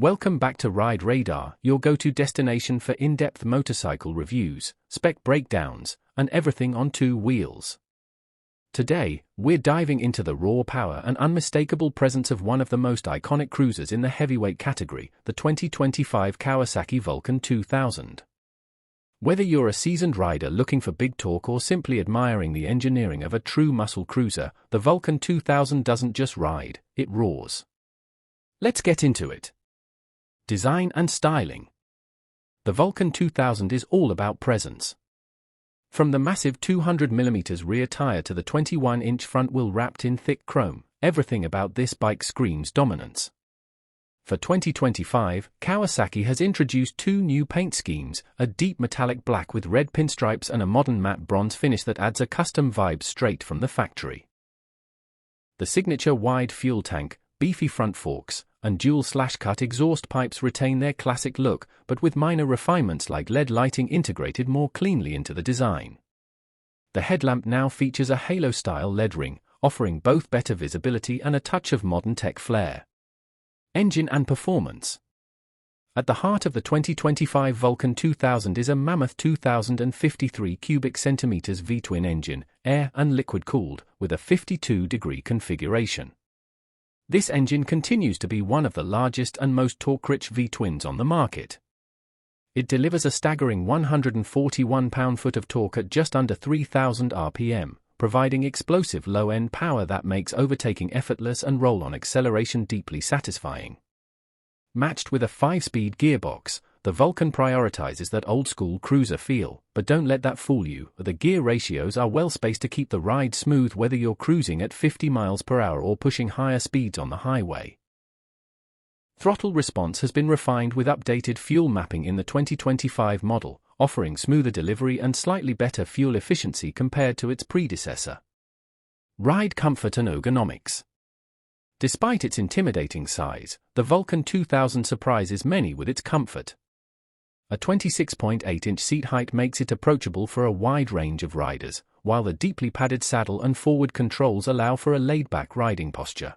Welcome back to Ride Radar, your go-to destination for in-depth motorcycle reviews, spec breakdowns, and everything on two wheels. Today, we're diving into the raw power and unmistakable presence of one of the most iconic cruisers in the heavyweight category, the 2025 Kawasaki Vulcan 2000. Whether you're a seasoned rider looking for big torque or simply admiring the engineering of a true muscle cruiser, the Vulcan 2000 doesn't just ride, it roars. Let's get into it. Design and styling. The Vulcan 2000 is all about presence. From the massive 200mm rear tire to the 21-inch front wheel wrapped in thick chrome, everything about this bike screams dominance. For 2025, Kawasaki has introduced two new paint schemes, a deep metallic black with red pinstripes and a modern matte bronze finish that adds a custom vibe straight from the factory. The signature wide fuel tank, beefy front forks, and dual slash-cut exhaust pipes retain their classic look, but with minor refinements like LED lighting integrated more cleanly into the design. The headlamp now features a halo-style LED ring, offering both better visibility and a touch of modern tech flair. Engine and performance. At the heart of the 2025 Vulcan 2000 is a mammoth 2,053 cubic centimeters V-twin engine, air and liquid-cooled, with a 52-degree configuration. This engine continues to be one of the largest and most torque-rich V-twins on the market. It delivers a staggering 141 pound-foot of torque at just under 3,000 RPM, providing explosive low-end power that makes overtaking effortless and roll-on acceleration deeply satisfying. Matched with a 5-speed gearbox, the Vulcan prioritizes that old-school cruiser feel, but don't let that fool you. The gear ratios are well spaced to keep the ride smooth whether you're cruising at 50 miles per hour or pushing higher speeds on the highway. Throttle response has been refined with updated fuel mapping in the 2025 model, offering smoother delivery and slightly better fuel efficiency compared to its predecessor. Ride comfort and ergonomics. Despite its intimidating size, the Vulcan 2000 surprises many with its comfort. A 26.8-inch seat height makes it approachable for a wide range of riders, while the deeply padded saddle and forward controls allow for a laid-back riding posture.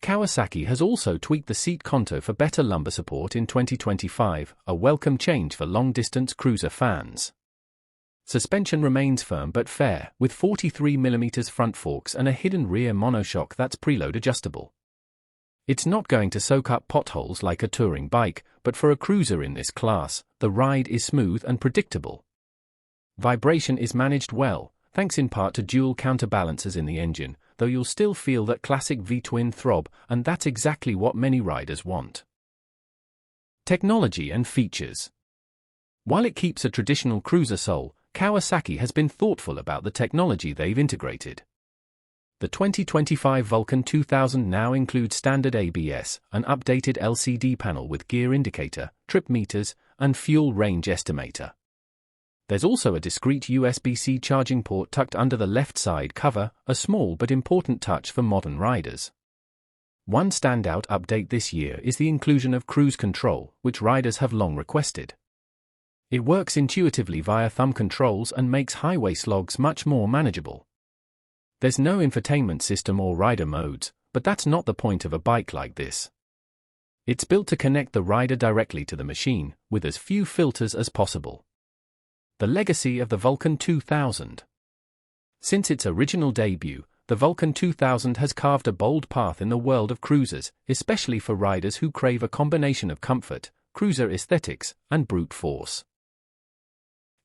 Kawasaki has also tweaked the seat contour for better lumbar support in 2025, a welcome change for long-distance cruiser fans. Suspension remains firm but fair, with 43mm front forks and a hidden rear monoshock that's preload adjustable. It's not going to soak up potholes like a touring bike, but for a cruiser in this class, the ride is smooth and predictable. Vibration is managed well, thanks in part to dual counterbalancers in the engine, though you'll still feel that classic V-twin throb, and that's exactly what many riders want. Technology and features. While it keeps a traditional cruiser soul, Kawasaki has been thoughtful about the technology they've integrated. The 2025 Vulcan 2000 now includes standard ABS, an updated LCD panel with gear indicator, trip meters, and fuel range estimator. There's also a discrete USB-C charging port tucked under the left side cover, a small but important touch for modern riders. One standout update this year is the inclusion of cruise control, which riders have long requested. It works intuitively via thumb controls and makes highway slogs much more manageable. There's no infotainment system or rider modes, but that's not the point of a bike like this. It's built to connect the rider directly to the machine, with as few filters as possible. The legacy of the Vulcan 2000. Since its original debut, the Vulcan 2000 has carved a bold path in the world of cruisers, especially for riders who crave a combination of comfort, cruiser aesthetics, and brute force.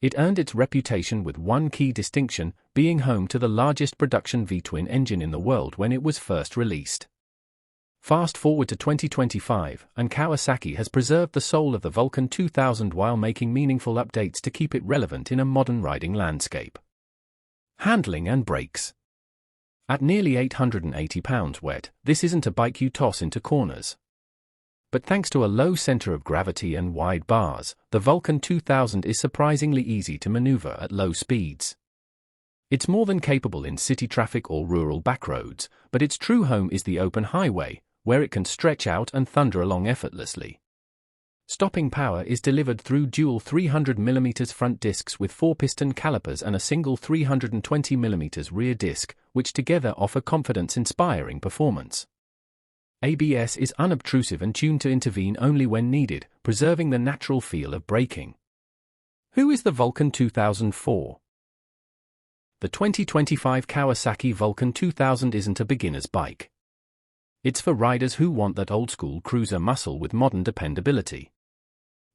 It earned its reputation with one key distinction, being home to the largest production V-twin engine in the world when it was first released. Fast forward to 2025, and Kawasaki has preserved the soul of the Vulcan 2000 while making meaningful updates to keep it relevant in a modern riding landscape. Handling and brakes. At nearly 880 pounds wet, this isn't a bike you toss into corners. But thanks to a low center of gravity and wide bars, the Vulcan 2000 is surprisingly easy to maneuver at low speeds. It's more than capable in city traffic or rural backroads, but its true home is the open highway, where it can stretch out and thunder along effortlessly. Stopping power is delivered through dual 300mm front discs with 4-piston calipers and a single 320mm rear disc, which together offer confidence-inspiring performance. ABS is unobtrusive and tuned to intervene only when needed, preserving the natural feel of braking. Who is the Vulcan 2004? The 2025 Kawasaki Vulcan 2000 isn't a beginner's bike. It's for riders who want that old-school cruiser muscle with modern dependability.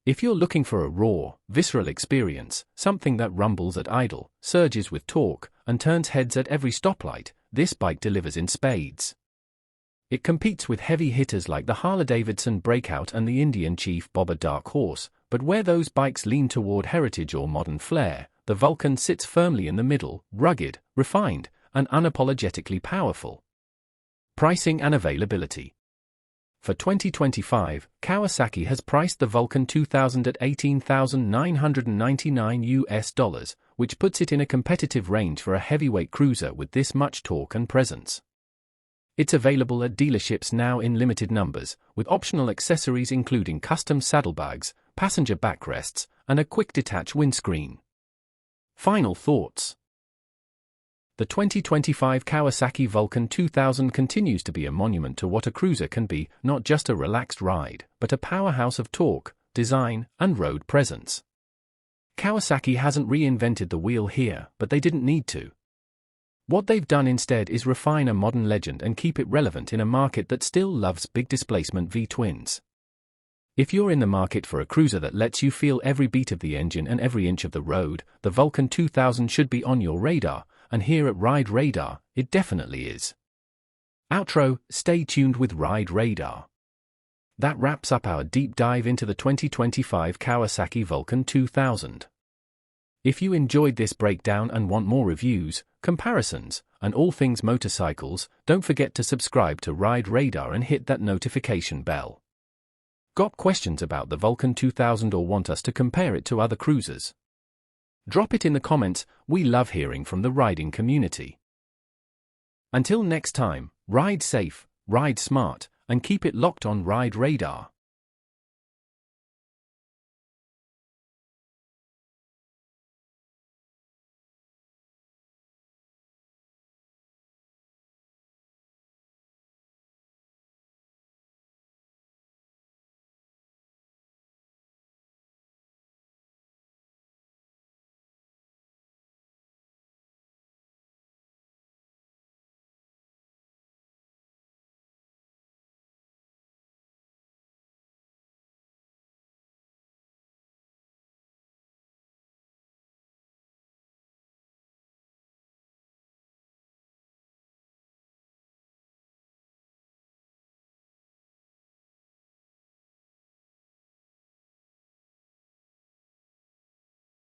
If you're looking for a raw, visceral experience, something that rumbles at idle, surges with torque, and turns heads at every stoplight, this bike delivers in spades. It competes with heavy hitters like the Harley-Davidson Breakout and the Indian Chief Bobber Dark Horse, but where those bikes lean toward heritage or modern flair, the Vulcan sits firmly in the middle, rugged, refined, and unapologetically powerful. Pricing and availability. For 2025, Kawasaki has priced the Vulcan 2000 at $18,999, which puts it in a competitive range for a heavyweight cruiser with this much torque and presence. It's available at dealerships now in limited numbers, with optional accessories including custom saddlebags, passenger backrests, and a quick detach windscreen. Final thoughts. The 2025 Kawasaki Vulcan 2000 continues to be a monument to what a cruiser can be, not just a relaxed ride, but a powerhouse of torque, design, and road presence. Kawasaki hasn't reinvented the wheel here, but they didn't need to. What they've done instead is refine a modern legend and keep it relevant in a market that still loves big displacement V-twins. If you're in the market for a cruiser that lets you feel every beat of the engine and every inch of the road, the Vulcan 2000 should be on your radar, and here at Ride Radar, it definitely is. Outro, stay tuned with Ride Radar. That wraps up our deep dive into the 2025 Kawasaki Vulcan 2000. If you enjoyed this breakdown and want more reviews, comparisons, and all things motorcycles, don't forget to subscribe to Ride Radar and hit that notification bell. Got questions about the Vulcan 2000 or want us to compare it to other cruisers? Drop it in the comments, we love hearing from the riding community. Until next time, ride safe, ride smart, and keep it locked on Ride Radar.